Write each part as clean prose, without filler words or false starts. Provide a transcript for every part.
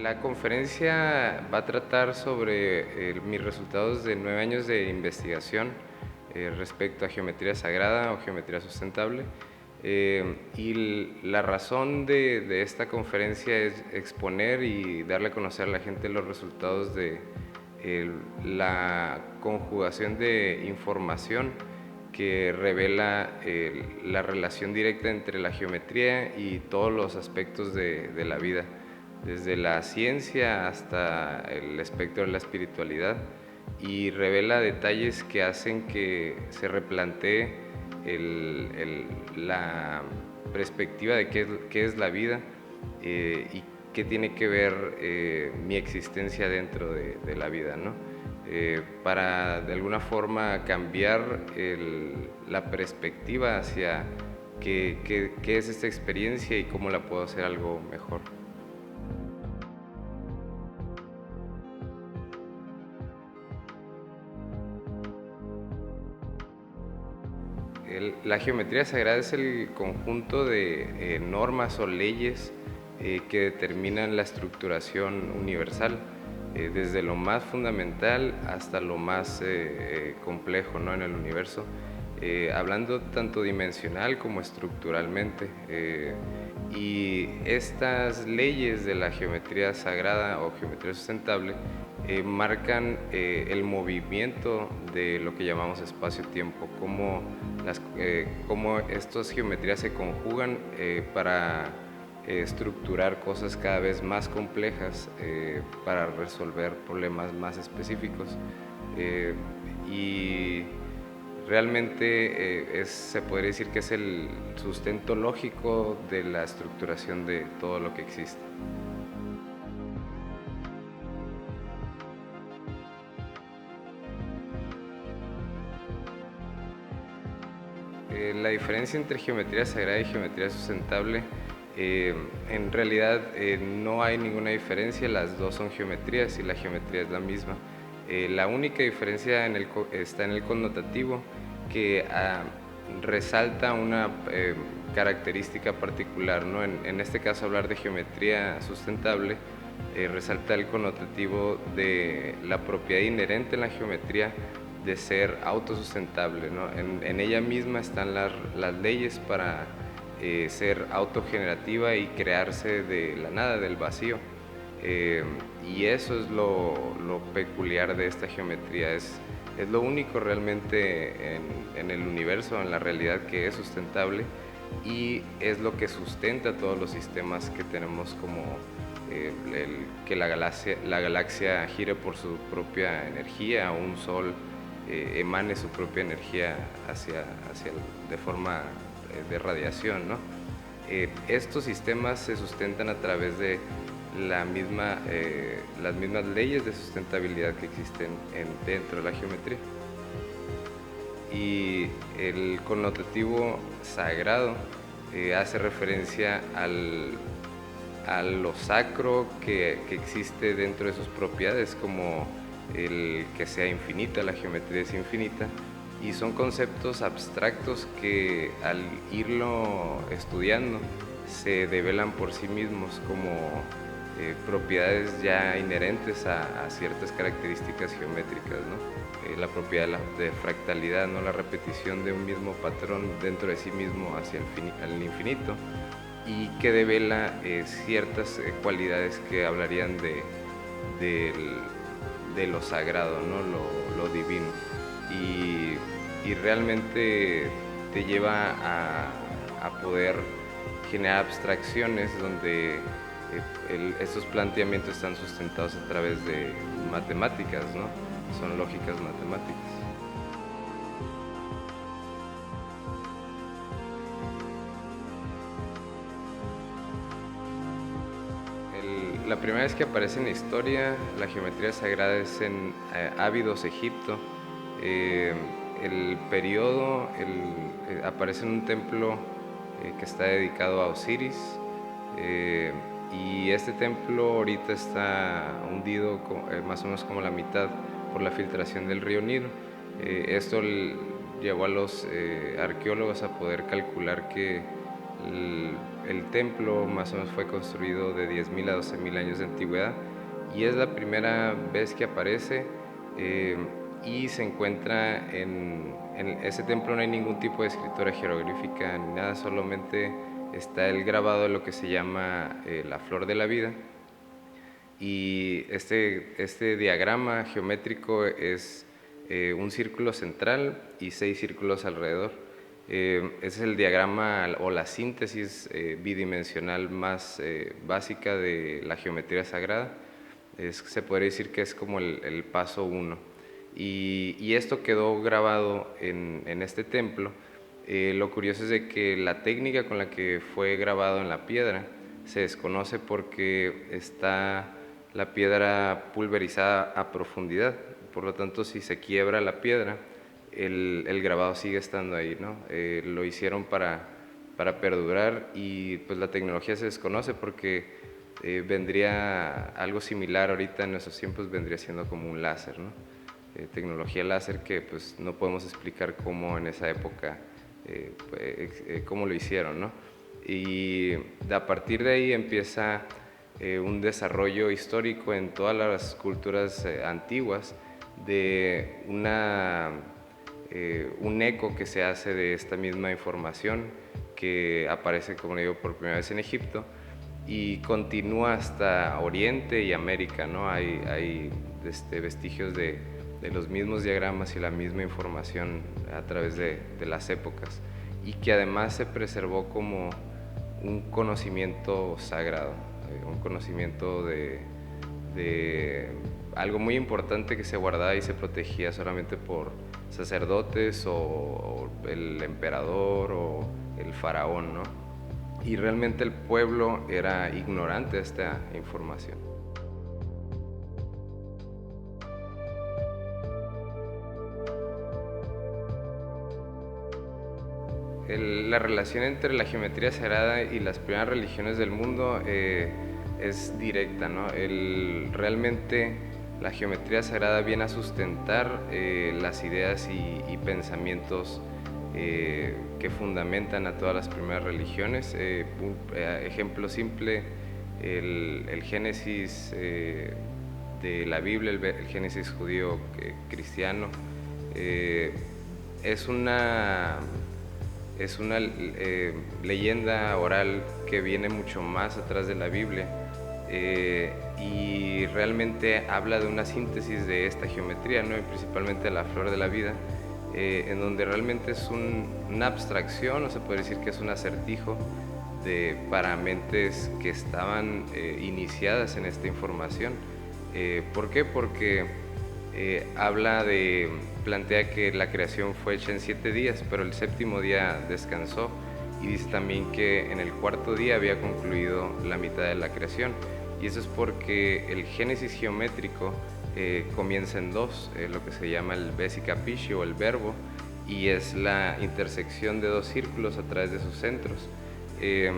La conferencia va a tratar sobre mis resultados de 9 años de investigación respecto a geometría sagrada o geometría sustentable. La razón de esta conferencia es exponer y darle a conocer a la gente los resultados de la conjugación de información que revela la relación directa entre la geometría y todos los aspectos de la vida, desde la ciencia hasta el espectro de la espiritualidad, y revela detalles que hacen que se replantee la perspectiva de qué es la vida y qué tiene que ver mi existencia dentro de la vida, ¿no? Para de alguna forma cambiar la perspectiva hacia qué es esta experiencia y cómo la puedo hacer algo mejor. La geometría sagrada es el conjunto de normas o leyes que determinan la estructuración universal, desde lo más fundamental hasta lo más complejo, ¿no?, en el universo, hablando tanto dimensional como estructuralmente. Y estas leyes de la geometría sagrada o geometría sustentable marcan el movimiento de lo que llamamos espacio-tiempo, cómo estas geometrías se conjugan para estructurar cosas cada vez más complejas para resolver problemas más específicos. Y realmente se podría decir que es el sustento lógico de la estructuración de todo lo que existe. La diferencia entre geometría sagrada y geometría sustentable, en realidad no hay ninguna diferencia, las dos son geometrías y la geometría es la misma. La única diferencia está en el connotativo, que resalta una característica particular, ¿no? En este caso, hablar de geometría sustentable resalta el connotativo de la propiedad inherente en la geometría de ser autosustentable, ¿no? En ella misma están las leyes para ser autogenerativa y crearse de la nada, del vacío. Y eso es lo peculiar de esta geometría, es lo único realmente en el universo, en la realidad, que es sustentable, y es lo que sustenta todos los sistemas que tenemos, como que la galaxia gire por su propia energía, o un sol emane su propia energía de forma de radiación, ¿no? Estos sistemas se sustentan a través de las mismas leyes de sustentabilidad que existen dentro de la geometría. Y el connotativo sagrado hace referencia a lo sacro que existe dentro de sus propiedades, como el que sea infinita, la geometría es infinita, y son conceptos abstractos que al irlo estudiando se develan por sí mismos como propiedades ya inherentes a ciertas características geométricas, ¿no? La propiedad de fractalidad, ¿no?, la repetición de un mismo patrón dentro de sí mismo hacia el infinito, y que devela ciertas cualidades que hablarían de lo sagrado, ¿no?, lo divino, y realmente te lleva a poder generar abstracciones donde estos planteamientos están sustentados a través de matemáticas, ¿no? Son lógicas matemáticas. La primera vez que aparece en la historia la geometría sagrada es en Ábidos, Egipto. El periodo aparece en un templo que está dedicado a Osiris, y este templo ahorita está hundido más o menos como la mitad por la filtración del río Nilo. Esto llevó a los arqueólogos a poder calcular que el templo más o menos fue construido de 10.000 a 12.000 años de antigüedad y es la primera vez que aparece eh, y se encuentra en ese templo. No hay ningún tipo de escritura jeroglífica ni nada, solamente está el grabado de lo que se llama la flor de la vida. Y este diagrama geométrico es un círculo central y 6 círculos alrededor. Ese es el diagrama o la síntesis bidimensional más básica de la geometría sagrada. Se podría decir que es como el paso 1. Y esto quedó grabado en este templo. Lo curioso es de que la técnica con la que fue grabado en la piedra se desconoce porque está la piedra pulverizada a profundidad. Por lo tanto, si se quiebra la piedra, el grabado sigue estando ahí, ¿no? Lo hicieron para perdurar y pues la tecnología se desconoce porque vendría algo similar ahorita en nuestros tiempos, vendría siendo como un láser, ¿no? Tecnología láser que pues no podemos explicar cómo en esa época, cómo lo hicieron, ¿no? Y a partir de ahí empieza un desarrollo histórico en todas las culturas antiguas de un eco que se hace de esta misma información que aparece, como digo, por primera vez en Egipto y continúa hasta Oriente y América, ¿no? Hay vestigios de los mismos diagramas y la misma información a través de las épocas y que además se preservó como un conocimiento sagrado, un conocimiento de algo muy importante que se guardaba y se protegía solamente por sacerdotes o el emperador o el faraón, ¿no? Y realmente el pueblo era ignorante de esta información. La relación entre la geometría sagrada y las primeras religiones del mundo es directa, ¿no? Realmente la geometría sagrada viene a sustentar las ideas y pensamientos que fundamentan a todas las primeras religiones. Un ejemplo simple, el Génesis de la Biblia, el Génesis judío cristiano, es una leyenda oral que viene mucho más atrás de la Biblia y realmente habla de una síntesis de esta geometría, ¿no? Y principalmente la flor de la vida, en donde realmente es una abstracción, o se puede decir que es un acertijo para mentes que estaban iniciadas en esta información. ¿Por qué? Porque plantea que la creación fue hecha en 7 días, pero el séptimo día descansó, y dice también que en el cuarto día había concluido la mitad de la creación, y eso es porque el Génesis geométrico comienza en 2, lo que se llama el Basic Apishi o el verbo, y es la intersección de 2 círculos a través de sus centros. Ese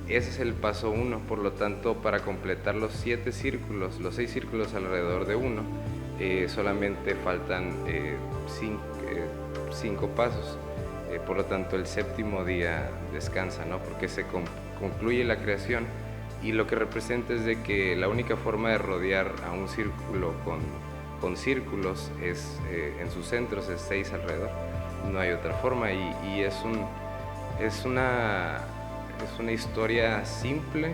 es el paso 1, por lo tanto, para completar los 7 círculos, los 6 círculos alrededor de uno, solamente faltan 5 pasos. Por lo tanto, el séptimo día descansa, ¿no? Porque se concluye la creación, y lo que representa es de que la única forma de rodear a un círculo con círculos es en sus centros, es 6 alrededor. No hay otra forma, y es una historia simple,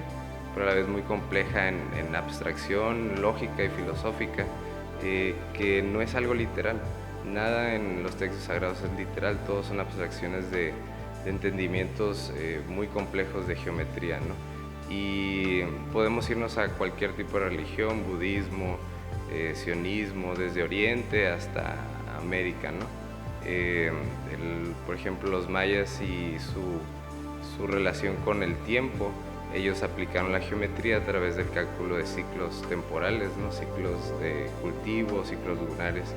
pero a la vez muy compleja en abstracción, lógica y filosófica, que no es algo literal. Nada en los textos sagrados es literal, todos son abstracciones de entendimientos muy complejos de geometría, ¿no? Y podemos irnos a cualquier tipo de religión, budismo, sionismo, desde Oriente hasta América, ¿no? Por ejemplo, los mayas y su relación con el tiempo, ellos aplicaron la geometría a través del cálculo de ciclos temporales, ¿no? Ciclos de cultivo, ciclos lunares,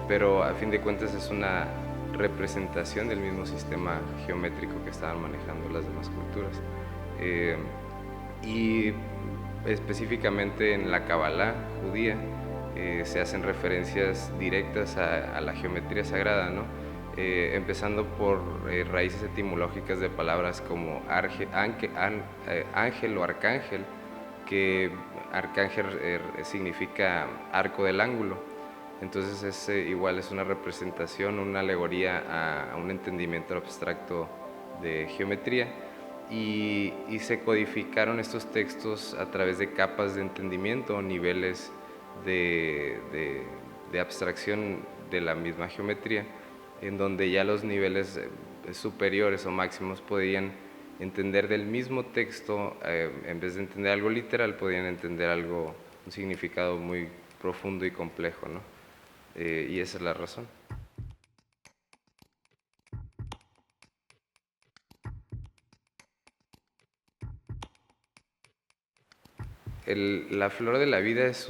pero a fin de cuentas es una representación del mismo sistema geométrico que estaban manejando las demás culturas. Y específicamente en la Kabbalah judía se hacen referencias directas a la geometría sagrada, ¿no? empezando por raíces etimológicas de palabras como ángel o arcángel, que arcángel significa arco del ángulo. Entonces igual es una representación, una alegoría a un entendimiento abstracto de geometría, y se codificaron estos textos a través de capas de entendimiento o niveles de abstracción de la misma geometría, en donde ya los niveles superiores o máximos podían entender del mismo texto, en vez de entender algo literal, podían entender un significado muy profundo y complejo, ¿no? Y esa es la razón. La flor de la vida es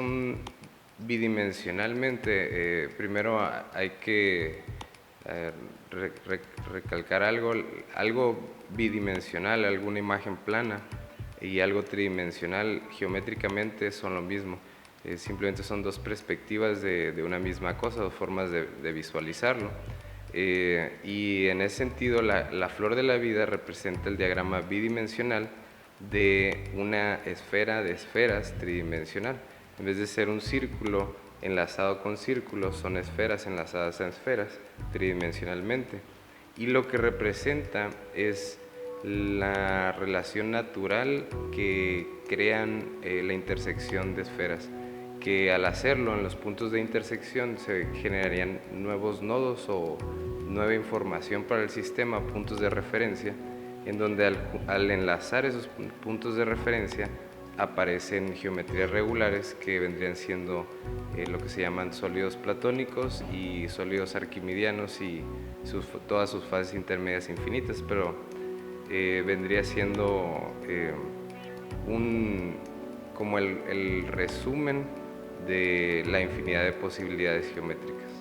bidimensionalmente. Primero hay que recalcar algo bidimensional, alguna imagen plana, y algo tridimensional geométricamente son lo mismo. Simplemente son dos perspectivas de una misma cosa, dos formas de visualizarlo. Y en ese sentido la flor de la vida representa el diagrama bidimensional de una esfera de esferas tridimensional. En vez de ser un círculo enlazado con círculos, son esferas enlazadas a esferas tridimensionalmente. Y lo que representa es la relación natural que crean la intersección de esferas, que al hacerlo en los puntos de intersección se generarían nuevos nodos o nueva información para el sistema, puntos de referencia, en donde al enlazar esos puntos de referencia aparecen geometrías regulares que vendrían siendo lo que se llaman sólidos platónicos y sólidos arquimidianos, y todas sus fases intermedias infinitas, pero vendría siendo como el resumen de la infinidad de posibilidades geométricas.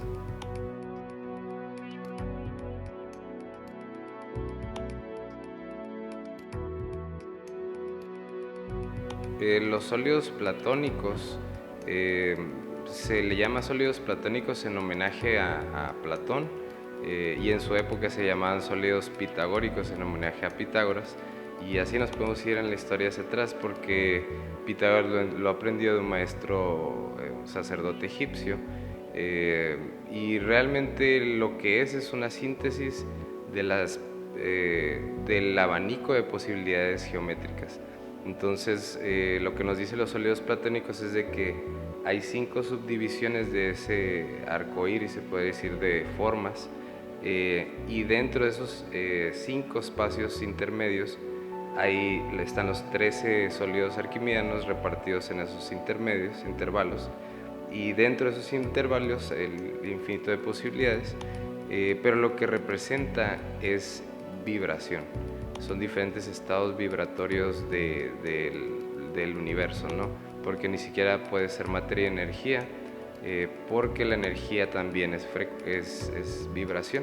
Los sólidos platónicos, se le llama sólidos platónicos en homenaje a Platón, y en su época se llamaban sólidos pitagóricos en homenaje a Pitágoras, y así nos podemos ir en la historia hacia atrás, porque Pitágoras lo aprendió de un maestro, un sacerdote egipcio, y realmente lo que es una síntesis del abanico de posibilidades geométricas. Entonces, lo que nos dicen los sólidos platónicos es de que hay 5 subdivisiones de ese arco iris, se puede decir, de formas, y dentro de esos 5 espacios intermedios ahí están los 13 sólidos arquimidianos repartidos en esos intervalos, y dentro de esos intervalos el infinito de posibilidades, pero lo que representa es vibración. Son diferentes estados vibratorios del universo, ¿no? Porque ni siquiera puede ser materia y energía, porque la energía también es vibración,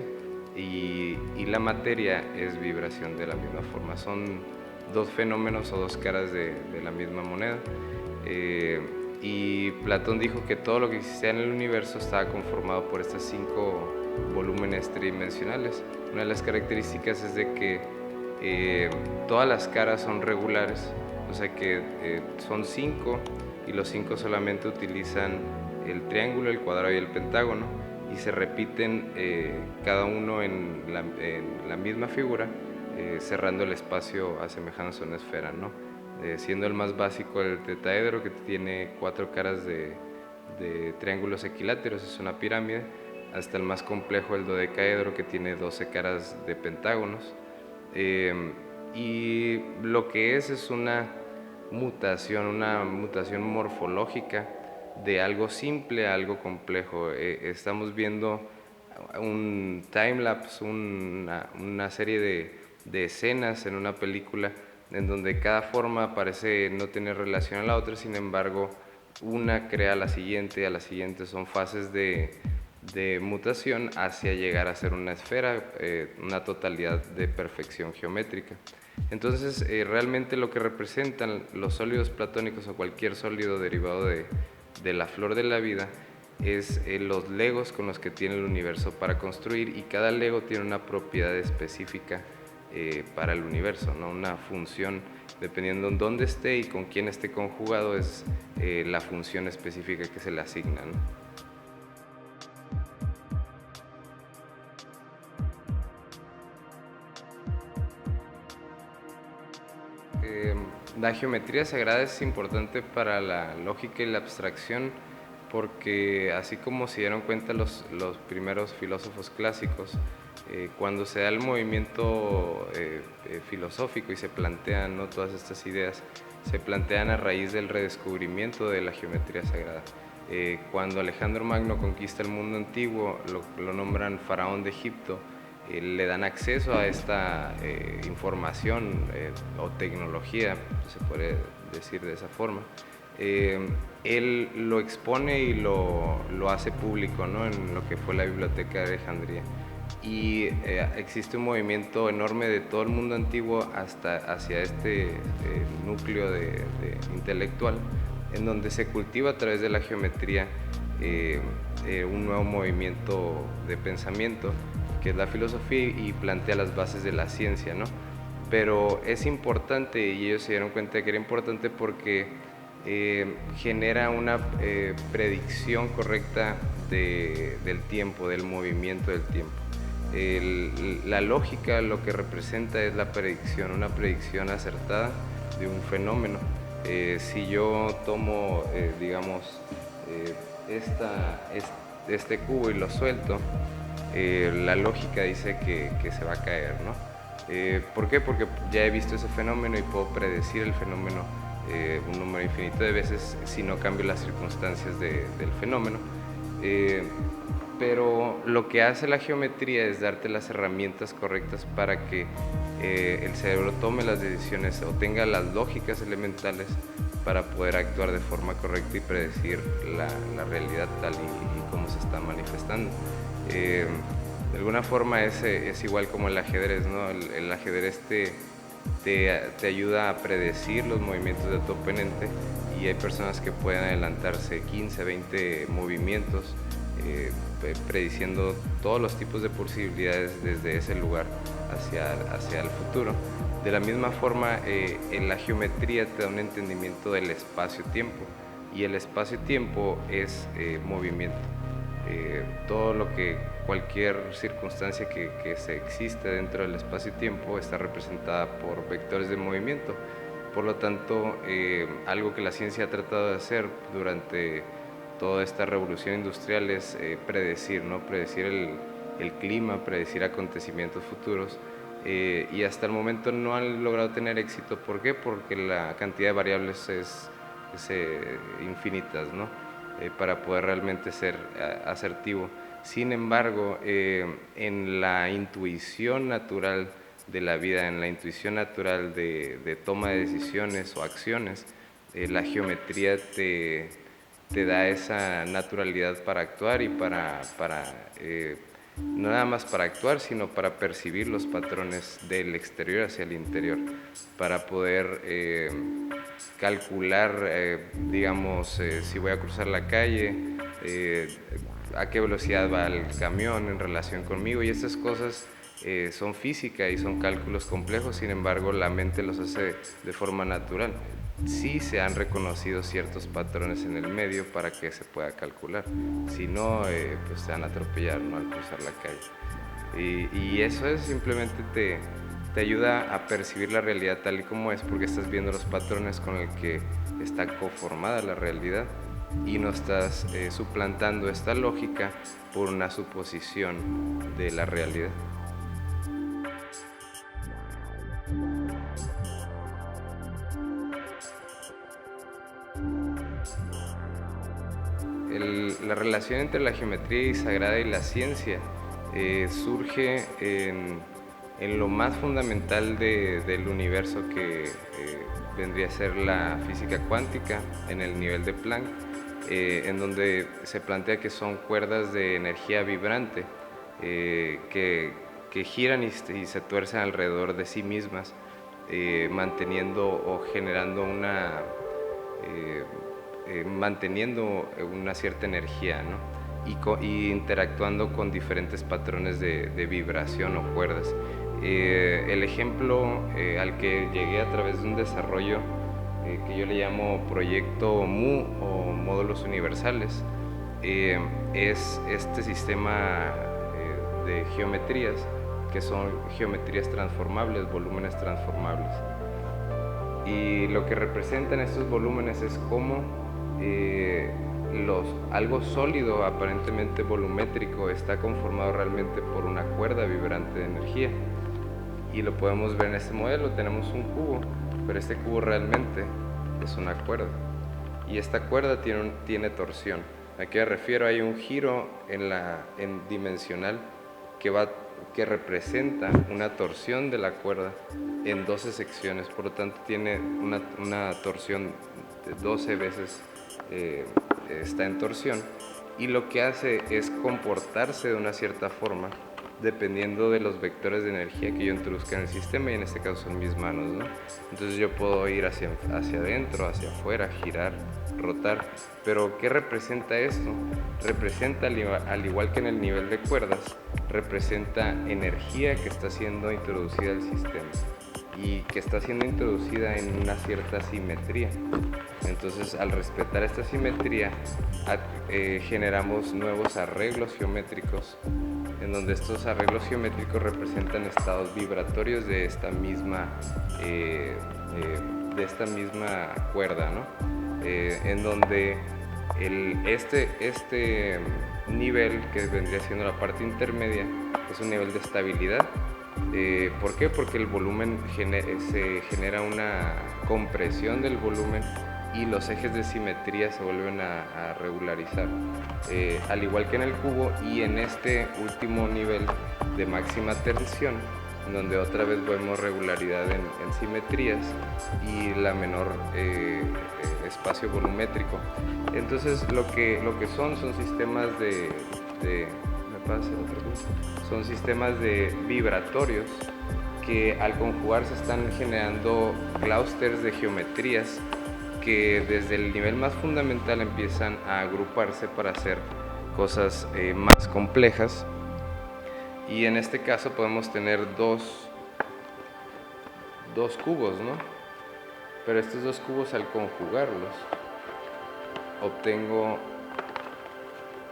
y la materia es vibración de la misma forma. Son dos fenómenos o dos caras de la misma moneda. Y Platón dijo que todo lo que existía en el universo estaba conformado por estas 5 volúmenes tridimensionales. Una de las características es de que todas las caras son regulares, o sea que son 5, y los 5 solamente utilizan el triángulo, el cuadrado y el pentágono, y se repiten cada uno en la misma figura, cerrando el espacio asemejándose a una esfera, ¿no? Siendo el más básico el tetaedro, que tiene 4 caras de triángulos equiláteros, es una pirámide, hasta el más complejo, el dodecaedro, que tiene 12 caras de pentágonos. Y lo que es una mutación morfológica de algo simple a algo complejo. Estamos viendo un timelapse, una serie de escenas en una película en donde cada forma parece no tener relación a la otra, sin embargo una crea a la siguiente, son fases de mutación hacia llegar a ser una esfera, una totalidad de perfección geométrica. Entonces, realmente lo que representan los sólidos platónicos o cualquier sólido derivado de la flor de la vida es los legos con los que tiene el universo para construir, y cada lego tiene una propiedad específica para el universo, ¿no? Una función, dependiendo en dónde esté y con quién esté conjugado, es la función específica que se le asigna, ¿no? Eh, la geometría sagrada es importante para la lógica y la abstracción porque, así como se dieron cuenta los primeros filósofos clásicos, cuando se da el movimiento filosófico y se plantean, ¿no?, todas estas ideas, se plantean a raíz del redescubrimiento de la geometría sagrada. Cuando Alejandro Magno conquista el mundo antiguo, lo nombran faraón de Egipto, le dan acceso a esta información o tecnología, se puede decir de esa forma. Él lo expone y lo hace público, ¿no?, en lo que fue la Biblioteca de Alejandría. Y existe un movimiento enorme de todo el mundo antiguo hacia este núcleo de intelectual, en donde se cultiva a través de la geometría un nuevo movimiento de pensamiento, que es la filosofía, y plantea las bases de la ciencia, ¿no? Pero es importante, y ellos se dieron cuenta de que era importante porque genera una predicción correcta del tiempo, del movimiento del tiempo. La lógica lo que representa es la predicción, una predicción acertada de un fenómeno. Si yo tomo, digamos, este cubo y lo suelto, la lógica dice que se va a caer, ¿no? ¿Por qué? Porque ya he visto ese fenómeno y puedo predecir el fenómeno un número infinito de veces si no cambio las circunstancias del fenómeno. Pero lo que hace la geometría es darte las herramientas correctas para que el cerebro tome las decisiones o tenga las lógicas elementales para poder actuar de forma correcta y predecir la realidad tal y como se está manifestando. De alguna forma es igual como el ajedrez, ¿no? El ajedrez te ayuda a predecir los movimientos de tu oponente, y hay personas que pueden adelantarse 15, 20 movimientos prediciendo todos los tipos de posibilidades desde ese lugar hacia el futuro. De la misma forma, en la geometría te da un entendimiento del espacio-tiempo, y el espacio-tiempo es movimiento. Todo lo que, cualquier circunstancia que se existe dentro del espacio-tiempo está representada por vectores de movimiento. Por lo tanto, algo que la ciencia ha tratado de hacer durante toda esta revolución industrial es predecir, ¿no? Predecir el clima, predecir acontecimientos futuros, y hasta el momento no han logrado tener éxito. ¿Por qué? Porque la cantidad de variables es infinitas, ¿no? Para poder realmente ser asertivo. Sin embargo, en la intuición natural de la vida, en la intuición natural de toma de decisiones o acciones, la geometría te da esa naturalidad para actuar y no nada más para actuar, sino para percibir los patrones del exterior hacia el interior, para poder calcular, digamos, si voy a cruzar la calle, a qué velocidad va el camión en relación conmigo, y estas cosas son física y son cálculos complejos. Sin embargo, la mente los hace de forma natural. Sí se han reconocido ciertos patrones en el medio para que se pueda calcular, si no, pues te van a atropellar, ¿no?, al cruzar la calle. Y eso es simplemente te ayuda a percibir la realidad tal y como es, porque estás viendo los patrones con el que está conformada la realidad, y no estás suplantando esta lógica por una suposición de la realidad. La relación entre la geometría sagrada y la ciencia surge en lo más fundamental del universo, que vendría a ser la física cuántica en el nivel de Planck, en donde se plantea que son cuerdas de energía vibrante que giran y se tuercen alrededor de sí mismas, manteniendo o generando manteniendo una cierta energía, ¿no? Y interactuando con diferentes patrones de vibración o cuerdas. El ejemplo al que llegué a través de un desarrollo que yo le llamo proyecto MU o módulos universales, es este sistema de geometrías que son geometrías transformables, volúmenes transformables. Y lo que representan estos volúmenes es cómo algo sólido, aparentemente volumétrico, está conformado realmente por una cuerda vibrante de energía. Y lo podemos ver en este modelo. Tenemos un cubo, pero este cubo realmente es una cuerda. Y esta cuerda tiene torsión. ¿A qué me refiero? Hay un giro en dimensional que representa una torsión de la cuerda en 12 secciones. Por lo tanto, tiene una torsión de 12 veces. Está en torsión, y lo que hace es comportarse de una cierta forma dependiendo de los vectores de energía que yo introduzca en el sistema, y en este caso son mis manos, ¿no? Entonces yo puedo ir hacia adentro, hacia afuera, girar, rotar. Pero ¿qué representa esto? Representa, al igual que en el nivel de cuerdas, representa energía que está siendo introducida al sistema y que está siendo introducida en una cierta simetría. Entonces, al respetar esta simetría, generamos nuevos arreglos geométricos, en donde estos arreglos geométricos representan estados vibratorios de esta misma cuerda, ¿no? En donde este nivel, que vendría siendo la parte intermedia, es un nivel de estabilidad. ¿Por qué? Porque el volumen se genera una compresión del volumen y los ejes de simetría se vuelven a regularizar, al igual que en el cubo. Y en este último nivel de máxima tensión, donde otra vez vemos regularidad en simetrías y la menor espacio volumétrico. Entonces lo que son sistemas son sistemas vibratorios que al conjugarse están generando clústeres de geometrías que desde el nivel más fundamental empiezan a agruparse para hacer cosas más complejas. Y en este caso podemos tener dos cubos, ¿no? Pero estos dos cubos, al conjugarlos, obtengo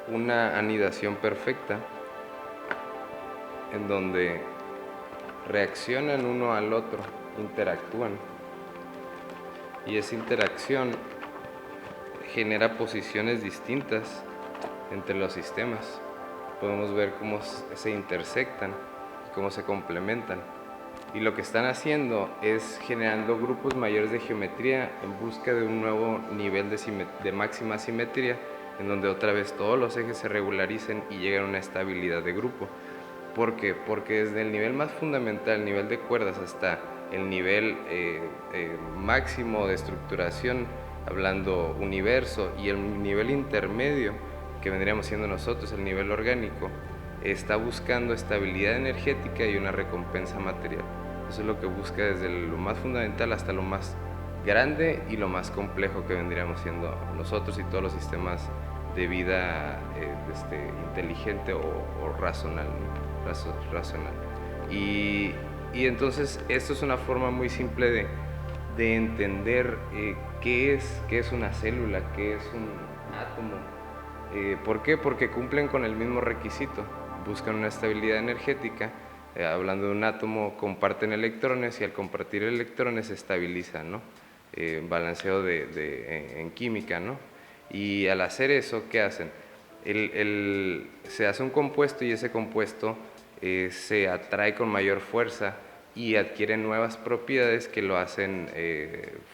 una anidación perfecta en donde reaccionan uno al otro, interactúan, y esa interacción genera posiciones distintas entre los sistemas. Podemos ver cómo se intersectan, cómo se complementan, y lo que están haciendo es generando grupos mayores de geometría en busca de un nuevo nivel de máxima simetría, en donde otra vez todos los ejes se regularicen y lleguen a una estabilidad de grupo. ¿Por qué? Porque desde el nivel más fundamental, el nivel de cuerdas, hasta el nivel máximo de estructuración, hablando universo, y el nivel intermedio, que vendríamos siendo nosotros, el nivel orgánico, está buscando estabilidad energética y una recompensa material. Eso es lo que busca desde lo más fundamental hasta lo más grande y lo más complejo, que vendríamos siendo nosotros y todos los sistemas de vida inteligente o racional, ¿no? Racional. Y entonces esto es una forma muy simple de entender qué es una célula, qué es un átomo. ¿Por qué? Porque cumplen con el mismo requisito, buscan una estabilidad energética. Hablando de un átomo, comparten electrones, y al compartir electrones se estabilizan, ¿no? Balanceo en química, ¿no? Y al hacer eso, ¿qué hacen? Se hace un compuesto, y ese compuesto se atrae con mayor fuerza y adquiere nuevas propiedades que lo hacen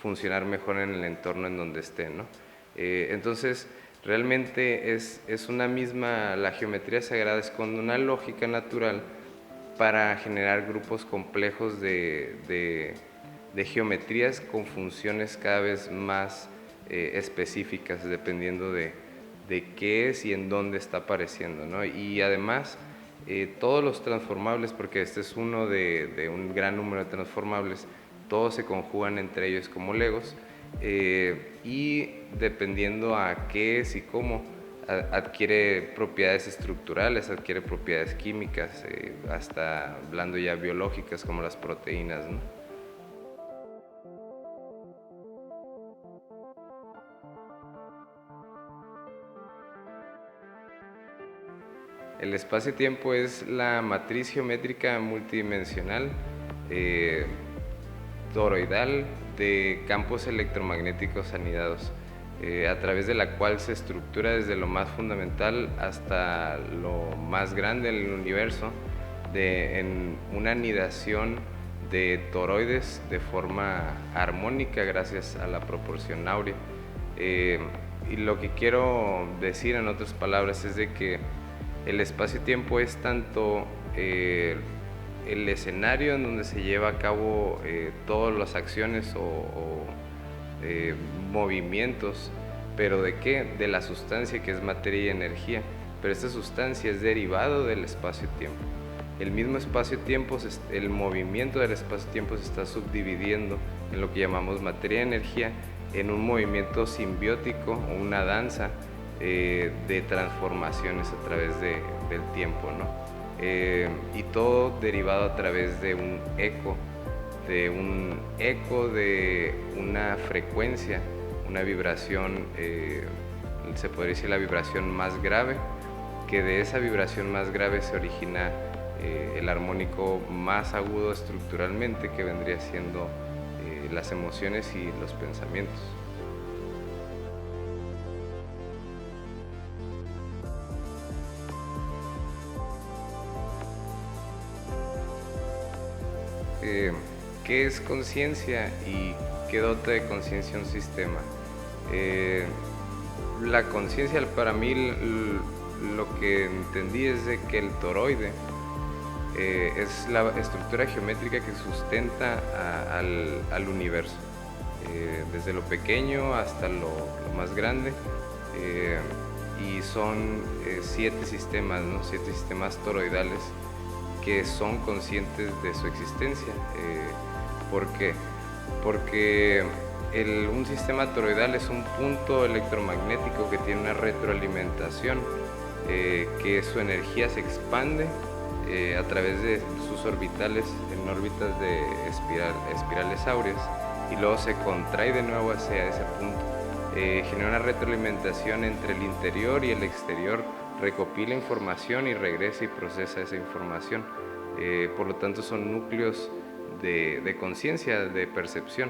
funcionar mejor en el entorno en donde esté, ¿no? Entonces, realmente es la geometría sagrada esconde una lógica natural para generar grupos complejos de geometrías con funciones cada vez más específicas, dependiendo de qué es y en dónde está apareciendo, ¿no? Y además, todos los transformables, porque este es uno de un gran número de transformables, todos se conjugan entre ellos como legos, y dependiendo a qué es y cómo, adquiere propiedades estructurales, adquiere propiedades químicas, hasta hablando ya biológicas como las proteínas, ¿no? El espacio-tiempo es la matriz geométrica multidimensional eh, toroidal de campos electromagnéticos anidados, a través de la cual se estructura desde lo más fundamental hasta lo más grande en el universo, en una anidación de toroides de forma armónica gracias a la proporción áurea. Y lo que quiero decir en otras palabras es de que el espacio-tiempo es tanto el escenario en donde se lleva a cabo todas las acciones o movimientos, pero ¿de qué? De la sustancia que es materia y energía, pero esta sustancia es derivado del espacio-tiempo. El mismo espacio-tiempo, el movimiento del espacio-tiempo se está subdividiendo en lo que llamamos materia y energía, en un movimiento simbiótico o una danza de transformaciones a través del tiempo, ¿no? Y todo derivado a través de un eco, de una frecuencia, una vibración, se podría decir la vibración más grave, que de esa vibración más grave se origina el armónico más agudo estructuralmente, que vendría siendo las emociones y los pensamientos. ¿Qué es conciencia y qué dota de conciencia un sistema? La conciencia, para mí, lo que entendí es de que el toroide es la estructura geométrica que sustenta al universo, desde lo pequeño hasta lo más grande, y son 7 sistemas, ¿no? 7 sistemas toroidales que son conscientes de su existencia. ¿Por qué? Porque un sistema toroidal es un punto electromagnético que tiene una retroalimentación, que su energía se expande a través de sus orbitales en órbitas de espirales áureas, y luego se contrae de nuevo hacia ese punto. Genera una retroalimentación entre el interior y el exterior, recopila información y regresa y procesa esa información. Por lo tanto, son núcleos de conciencia, de percepción.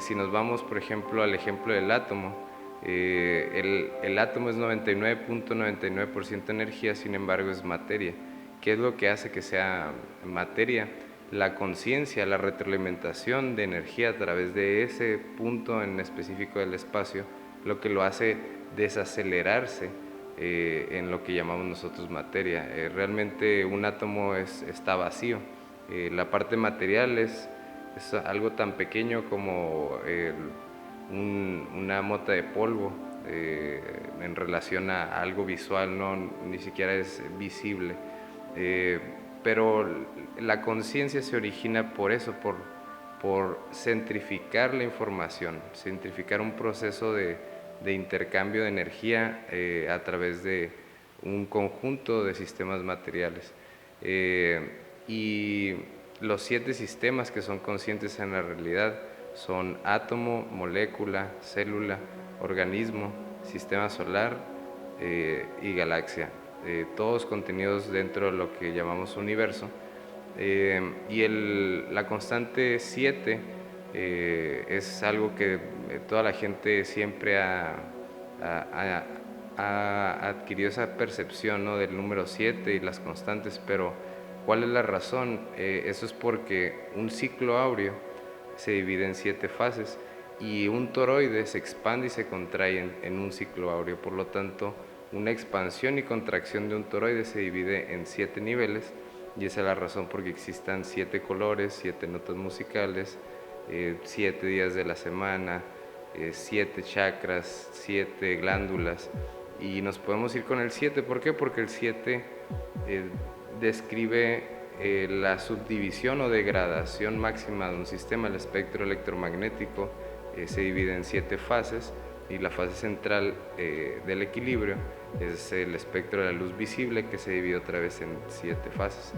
Si nos vamos, por ejemplo, al ejemplo del átomo, el átomo es 99.99% energía, sin embargo es materia. ¿Qué es lo que hace que sea materia? La conciencia, la retroalimentación de energía a través de ese punto en específico del espacio, lo que lo hace desacelerarse en lo que llamamos nosotros materia. Realmente un átomo está vacío. La parte material es algo tan pequeño como una mota de polvo en relación a algo visual, ¿no? Ni siquiera es visible. Pero la conciencia se origina por eso, por centrificar la información, centrificar un proceso de intercambio de energía a través de un conjunto de sistemas materiales. Y los 7 sistemas que son conscientes en la realidad son átomo, molécula, célula, organismo, sistema solar y galaxia, todos contenidos dentro de lo que llamamos universo. Y la constante 7 es algo que toda la gente siempre ha adquirido esa percepción, ¿no?, del número 7 y las constantes, pero ¿cuál es la razón? Eso es porque un ciclo áureo se divide en 7 fases y un toroide se expande y se contrae en un ciclo áureo. Por lo tanto, una expansión y contracción de un toroide se divide en 7 niveles, y esa es la razón por que existan 7 colores, 7 notas musicales, 7 días de la semana, 7 chakras, 7 glándulas, y nos podemos ir con el 7. ¿Por qué? Porque el 7 describe la subdivisión o degradación máxima de un sistema, el espectro electromagnético, se divide en 7 fases y la fase central del equilibrio es el espectro de la luz visible, que se divide otra vez en 7 fases.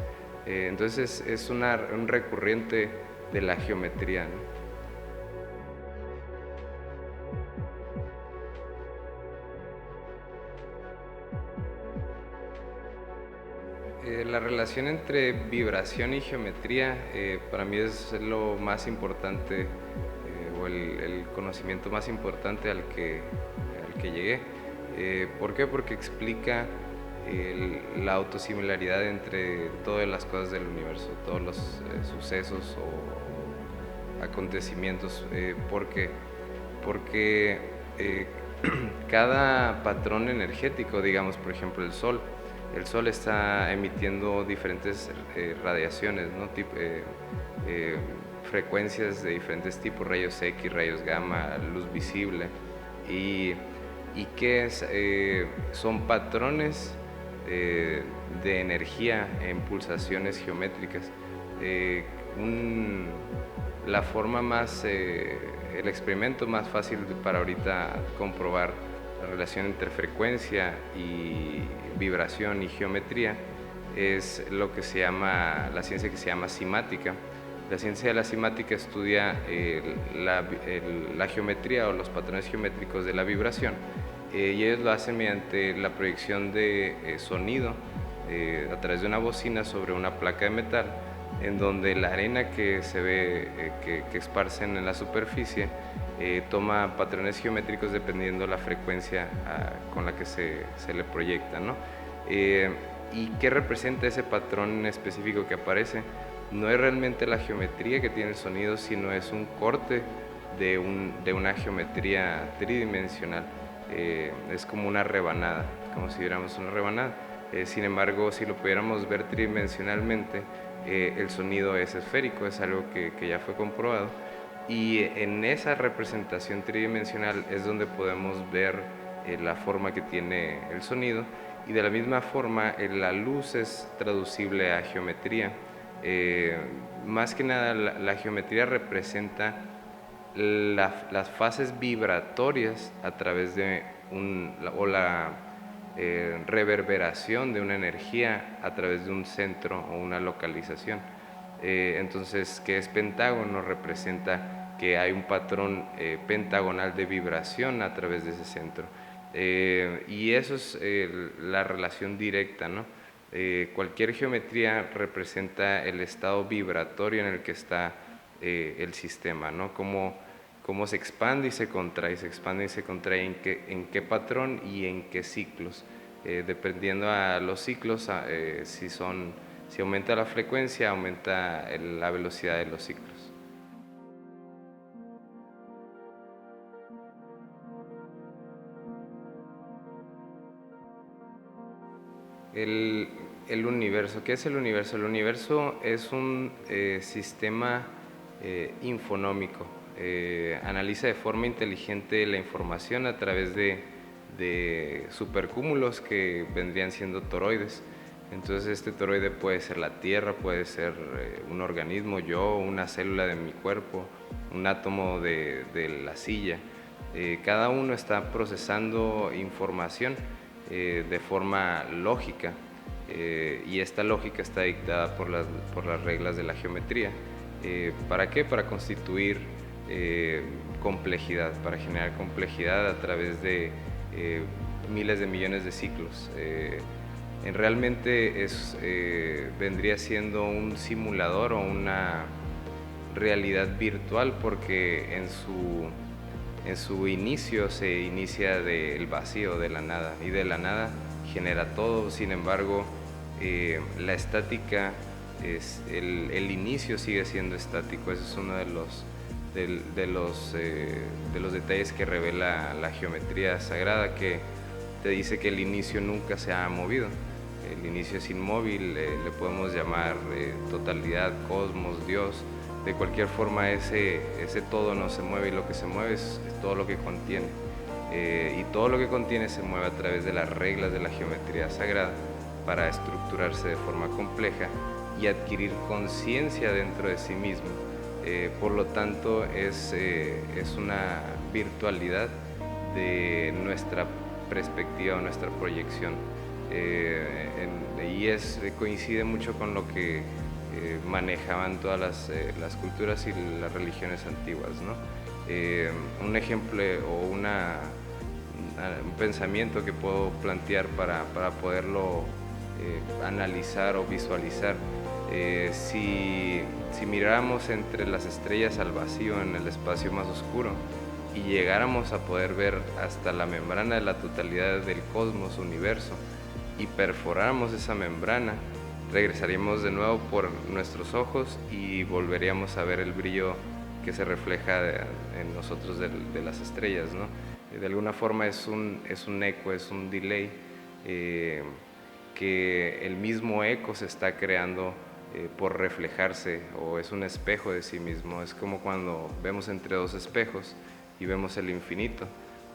Entonces es un recurrente de la geometría, ¿no? La relación entre vibración y geometría para mí es lo más importante o el conocimiento más importante al que llegué. ¿Por qué? Porque explica la autosimilaridad entre todas las cosas del universo, todos los sucesos o acontecimientos. ¿Por qué? Porque cada patrón energético, digamos por ejemplo el Sol está emitiendo diferentes radiaciones, ¿no? Frecuencias de diferentes tipos, rayos X, rayos gamma, luz visible, y, y que son patrones de energía en pulsaciones geométricas. La forma más, el experimento más fácil para ahorita comprobar la relación entre frecuencia y vibración y geometría es lo que se llama, la ciencia que se llama cimática. La ciencia de la cimática estudia la geometría o los patrones geométricos de la vibración, y ellos lo hacen mediante la proyección de sonido a través de una bocina sobre una placa de metal, en donde la arena que se ve que esparcen en la superficie toma patrones geométricos dependiendo la frecuencia con la que se le proyecta, ¿no? ¿Y qué representa ese patrón específico que aparece? No es realmente la geometría que tiene el sonido, sino es un corte de una geometría tridimensional. Es como una rebanada, como si viéramos una rebanada. Sin embargo, si lo pudiéramos ver tridimensionalmente, el sonido es esférico, es algo que ya fue comprobado, y en esa representación tridimensional es donde podemos ver la forma que tiene el sonido, y de la misma forma la luz es traducible a geometría. Más que nada la geometría representa las fases vibratorias a través de la reverberación de una energía a través de un centro o una localización. Entonces, ¿qué es pentágono? Representa que hay un patrón pentagonal de vibración a través de ese centro. Y eso es la relación directa, ¿no? Cualquier geometría representa el estado vibratorio en el que está el sistema, ¿no? Cómo se expande y se contrae, se expande y se contrae, en qué patrón y en qué ciclos. Dependiendo a los ciclos, si aumenta la frecuencia, aumenta la velocidad de los ciclos. El, el universo, ¿qué es el universo? El universo es un sistema infonómico. Analiza de forma inteligente la información a través de supercúmulos que vendrían siendo toroides. Entonces este toroide puede ser la Tierra, puede ser un organismo, yo, una célula de mi cuerpo, un átomo de la silla. Cada uno está procesando información de forma lógica, y esta lógica está dictada por las reglas de la geometría. ¿Para qué? Para constituir complejidad, para generar complejidad a través de miles de millones de ciclos. Realmente vendría siendo un simulador o una realidad virtual, porque en su inicio se inicia del vacío, de la nada, y de la nada genera todo. Sin embargo, la estática, el inicio sigue siendo estático. Ese es uno de los detalles que revela la geometría sagrada, que te dice que el inicio nunca se ha movido. El inicio es inmóvil, le podemos llamar totalidad, cosmos, Dios. De cualquier forma, ese todo no se mueve, y lo que se mueve es todo lo que contiene. Y todo lo que contiene se mueve a través de las reglas de la geometría sagrada para estructurarse de forma compleja y adquirir conciencia dentro de sí mismo. por lo tanto es una virtualidad de nuestra perspectiva o nuestra proyección. Coincide mucho con lo que manejaban todas las culturas y las religiones antiguas, ¿no? Un ejemplo o un pensamiento que puedo plantear para poderlo analizar o visualizar. Si miráramos entre las estrellas al vacío en el espacio más oscuro y llegáramos a poder ver hasta la membrana de la totalidad del cosmos, universo, y perforáramos esa membrana, regresaríamos de nuevo por nuestros ojos y volveríamos a ver el brillo que se refleja en nosotros de las estrellas, ¿no? De alguna forma es un eco, es un delay, que el mismo eco se está creando por reflejarse, o es un espejo de sí mismo. Es como cuando vemos entre dos espejos y vemos el infinito.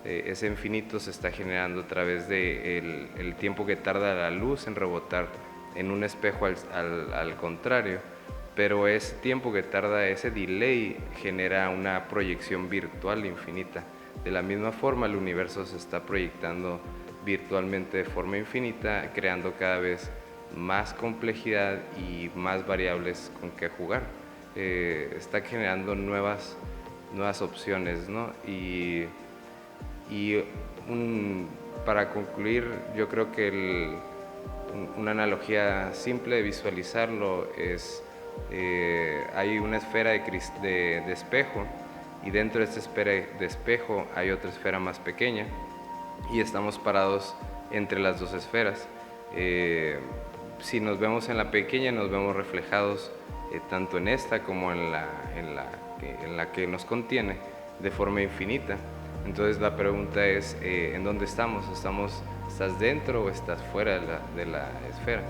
Ese infinito se está generando a través de el tiempo que tarda la luz en rebotar en un espejo al contrario, pero ese tiempo que tarda, ese delay, genera una proyección virtual infinita. De la misma forma, el universo se está proyectando virtualmente de forma infinita, creando cada vez más complejidad y más variables con que jugar. Está generando nuevas opciones, ¿no? Para concluir, yo creo que una analogía simple de visualizarlo es, hay una esfera de espejo, y dentro de esta esfera de espejo hay otra esfera más pequeña, y estamos parados entre las dos esferas. Si nos vemos en la pequeña, nos vemos reflejados tanto en esta como en la que nos contiene, de forma infinita. Entonces la pregunta es, ¿en dónde estamos? ¿Estás dentro o estás fuera de la esfera?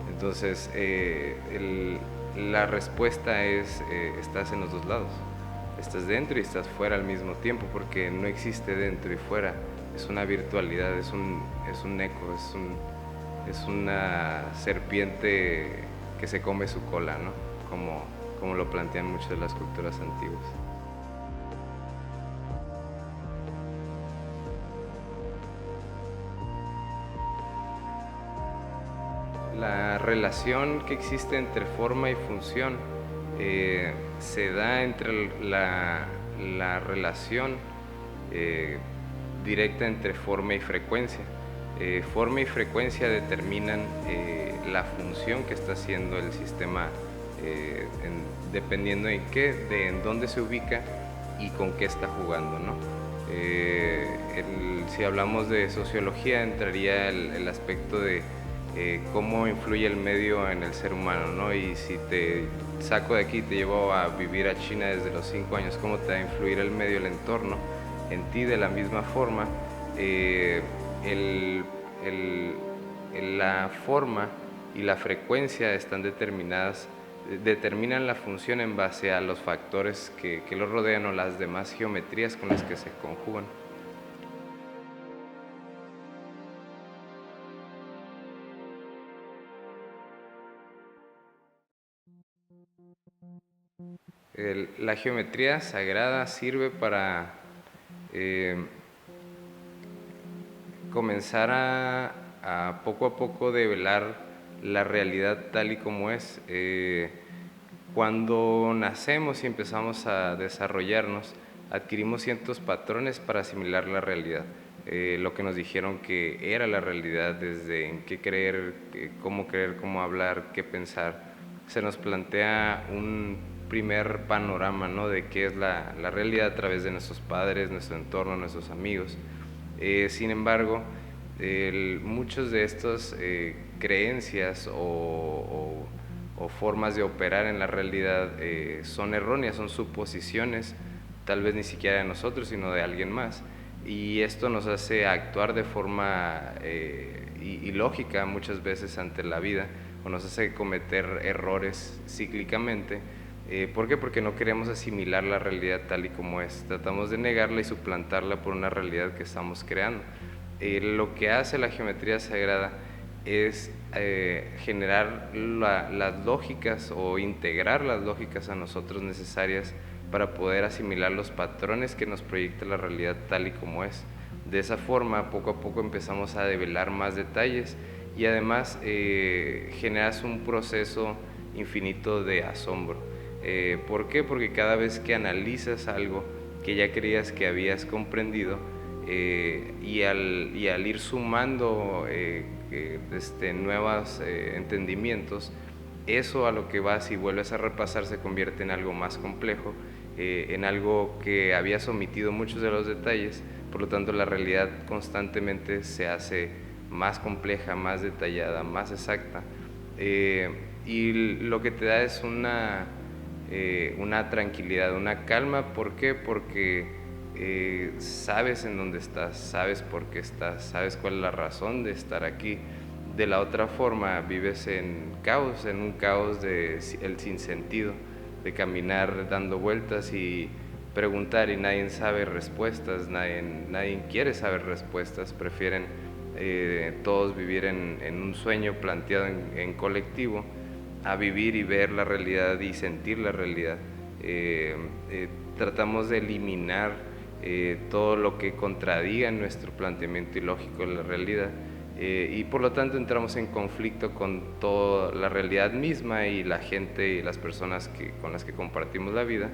Entonces la respuesta es, estás en los dos lados. Estás dentro y estás fuera al mismo tiempo, porque no existe dentro y fuera. Es una virtualidad, es un eco, es una serpiente que se come su cola, ¿no? Como lo plantean muchas de las culturas antiguas. La relación que existe entre forma y función se da entre la relación directa entre forma y frecuencia. Forma y frecuencia determinan la función que está haciendo el sistema, dependiendo en dónde se ubica y con qué está jugando, ¿no? Si hablamos de sociología, entraría el aspecto de cómo influye el medio en el ser humano, ¿no? Y si te saco de aquí y te llevo a vivir a China desde los 5 años, ¿cómo te va a influir el medio, el entorno en ti? De la misma forma, la forma y la frecuencia determinan la función en base a los factores que los rodean, o las demás geometrías con las que se conjugan. La geometría sagrada sirve para comenzar a poco a poco develar la realidad tal y como es. Cuando nacemos y empezamos a desarrollarnos, adquirimos ciertos patrones para asimilar la realidad. Lo que nos dijeron que era la realidad, desde en qué creer, cómo hablar, qué pensar. Se nos plantea un primer panorama, ¿no?, de qué es la realidad a través de nuestros padres, nuestro entorno, nuestros amigos. Sin embargo, muchos de estas creencias o formas de operar en la realidad son erróneas, son suposiciones, tal vez ni siquiera de nosotros, sino de alguien más. Y esto nos hace actuar de forma ilógica muchas veces ante la vida, o nos hace cometer errores cíclicamente. ¿Por qué? Porque no queremos asimilar la realidad tal y como es. Tratamos de negarla y suplantarla por una realidad que estamos creando. Lo que hace la geometría sagrada es generar las lógicas o integrar las lógicas a nosotros necesarias para poder asimilar los patrones que nos proyecta la realidad tal y como es. De esa forma, poco a poco empezamos a develar más detalles y además generas un proceso infinito de asombro. ¿Por qué? Porque cada vez que analizas algo que ya creías que habías comprendido, y al ir sumando nuevos entendimientos, eso a lo que vas y vuelves a repasar se convierte en algo más complejo, en algo que habías omitido muchos de los detalles. Por lo tanto, la realidad constantemente se hace más compleja, más detallada, más exacta, y lo que te da es una tranquilidad, una calma. ¿Por qué? Porque sabes en dónde estás, sabes por qué estás, sabes cuál es la razón de estar aquí. De la otra forma vives en caos, en un caos de el sinsentido, de caminar dando vueltas y preguntar y nadie sabe respuestas, nadie quiere saber respuestas, prefieren todos vivir en un sueño planteado en colectivo, a vivir y ver la realidad y sentir la realidad. Tratamos de eliminar todo lo que contradiga nuestro planteamiento ilógico de la realidad, y por lo tanto entramos en conflicto con toda la realidad misma y la gente y las personas con las que compartimos la vida.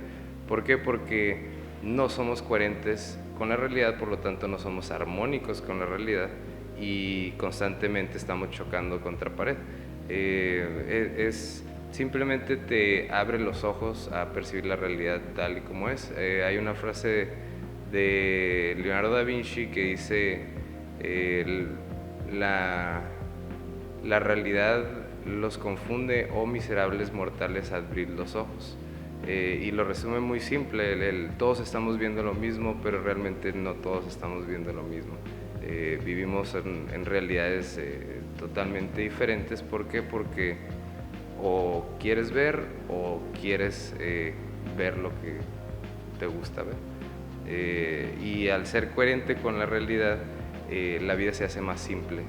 ¿Por qué? Porque no somos coherentes con la realidad, por lo tanto no somos armónicos con la realidad y constantemente estamos chocando contra pared. Simplemente te abre los ojos a percibir la realidad tal y como es. Hay una frase de Leonardo da Vinci que dice, la realidad los confunde, oh miserables mortales, abrid los ojos. Y lo resume muy simple, todos estamos viendo lo mismo, pero realmente no todos estamos viendo lo mismo. Vivimos en realidades totalmente diferentes. ¿Por qué? Porque o quieres ver o quieres ver lo que te gusta ver. Y al ser coherente con la realidad, la vida se hace más simple,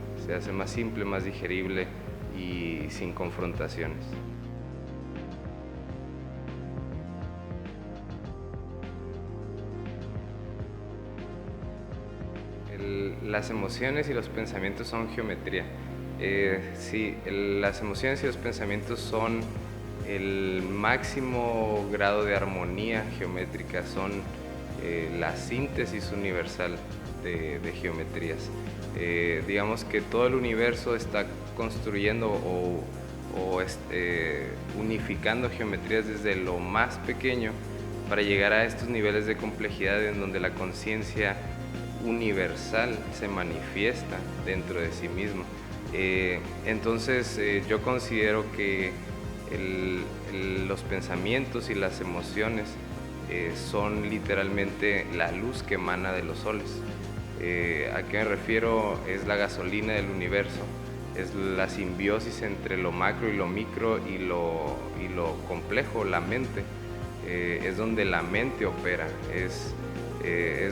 más digerible y sin confrontaciones. Las emociones y los pensamientos son geometría. Sí, las emociones y los pensamientos son el máximo grado de armonía geométrica, son la síntesis universal de geometrías. Digamos que todo el universo está construyendo o unificando geometrías desde lo más pequeño para llegar a estos niveles de complejidad en donde la conciencia universal se manifiesta dentro de sí mismo. Entonces yo considero que los pensamientos y las emociones son literalmente la luz que emana de los soles. ¿A qué me refiero? Es la gasolina del universo, es la simbiosis entre lo macro y lo micro y lo complejo, la mente. Es donde la mente opera, es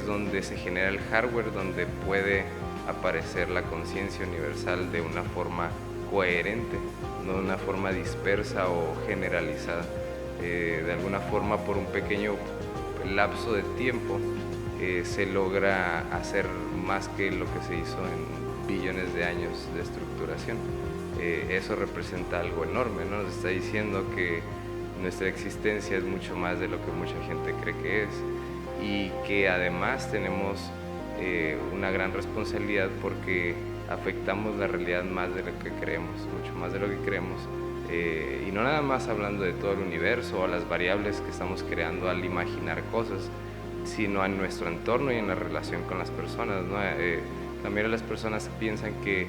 donde se genera el hardware, donde puede aparecer la conciencia universal de una forma coherente, no de una forma dispersa o generalizada. De alguna forma, por un pequeño lapso de tiempo, se logra hacer más que lo que se hizo en billones de años de estructuración. Eso representa algo enorme, ¿no? Nos está diciendo que nuestra existencia es mucho más de lo que mucha gente cree que es, y que además tenemos una gran responsabilidad porque afectamos la realidad más de lo que creemos, mucho más de lo que creemos, y no nada más hablando de todo el universo o las variables que estamos creando al imaginar cosas, sino en nuestro entorno y en la relación con las personas, ¿no? También las personas piensan que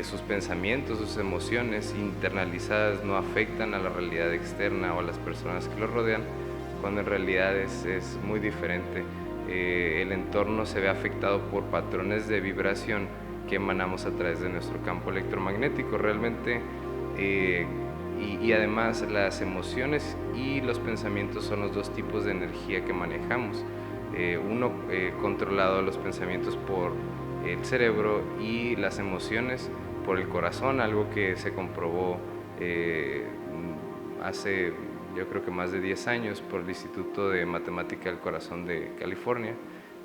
sus pensamientos, sus emociones internalizadas no afectan a la realidad externa o a las personas que los rodean, cuando en realidad es muy diferente. El entorno se ve afectado por patrones de vibración que emanamos a través de nuestro campo electromagnético realmente, y además las emociones y los pensamientos son los dos tipos de energía que manejamos. Uno controlado, los pensamientos por el cerebro, y las emociones por el corazón, algo que se comprobó hace yo creo que más de 10 años por el Instituto de Matemática del Corazón de California.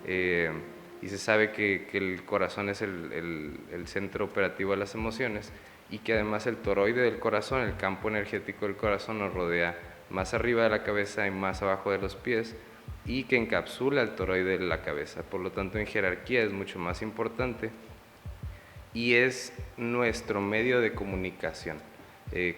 Y se sabe que el corazón es el centro operativo de las emociones, y que además el toroide del corazón, el campo energético del corazón, nos rodea más arriba de la cabeza y más abajo de los pies, y que encapsula el toroide de la cabeza. Por lo tanto, en jerarquía es mucho más importante y es nuestro medio de comunicación.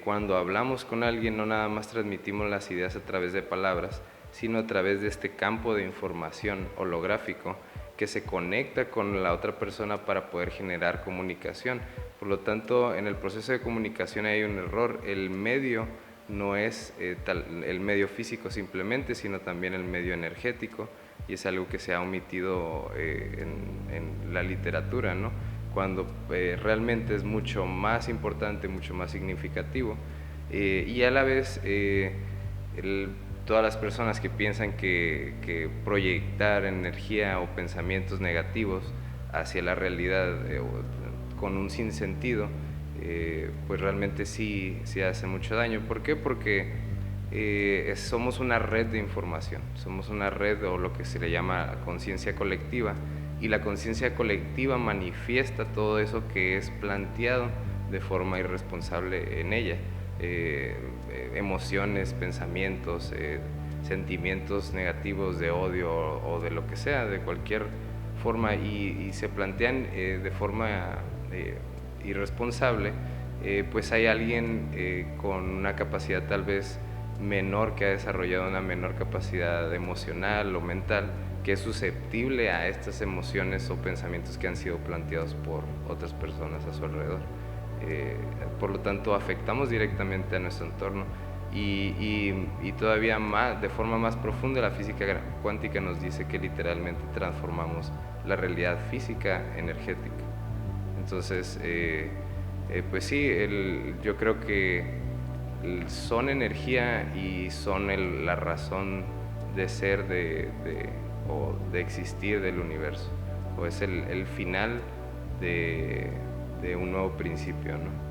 Cuando hablamos con alguien, no nada más transmitimos las ideas a través de palabras, sino a través de este campo de información holográfico que se conecta con la otra persona para poder generar comunicación. Por lo tanto, en el proceso de comunicación hay un error. El medio no es el medio físico simplemente, sino también el medio energético, y es algo que se ha omitido en la literatura, ¿no? Cuando realmente es mucho más importante, mucho más significativo, y a la vez todas las personas que piensan que proyectar energía o pensamientos negativos hacia la realidad con un sinsentido, pues realmente sí hace mucho daño. ¿Por qué? Porque somos una red de información, somos una red, o lo que se le llama conciencia colectiva, y la conciencia colectiva manifiesta todo eso que es planteado de forma irresponsable en ella. Emociones, pensamientos, sentimientos negativos de odio o de lo que sea, de cualquier forma, y se plantean de forma irresponsable, pues hay alguien con una capacidad tal vez menor, que ha desarrollado una menor capacidad emocional o mental, que es susceptible a estas emociones o pensamientos que han sido planteados por otras personas a su alrededor. Por lo tanto, afectamos directamente a nuestro entorno, y todavía más, de forma más profunda, la física cuántica nos dice que literalmente transformamos la realidad física energética. Entonces, pues sí, yo creo que son energía y son la razón de ser o de existir del universo, o es el final de un nuevo principio, ¿no?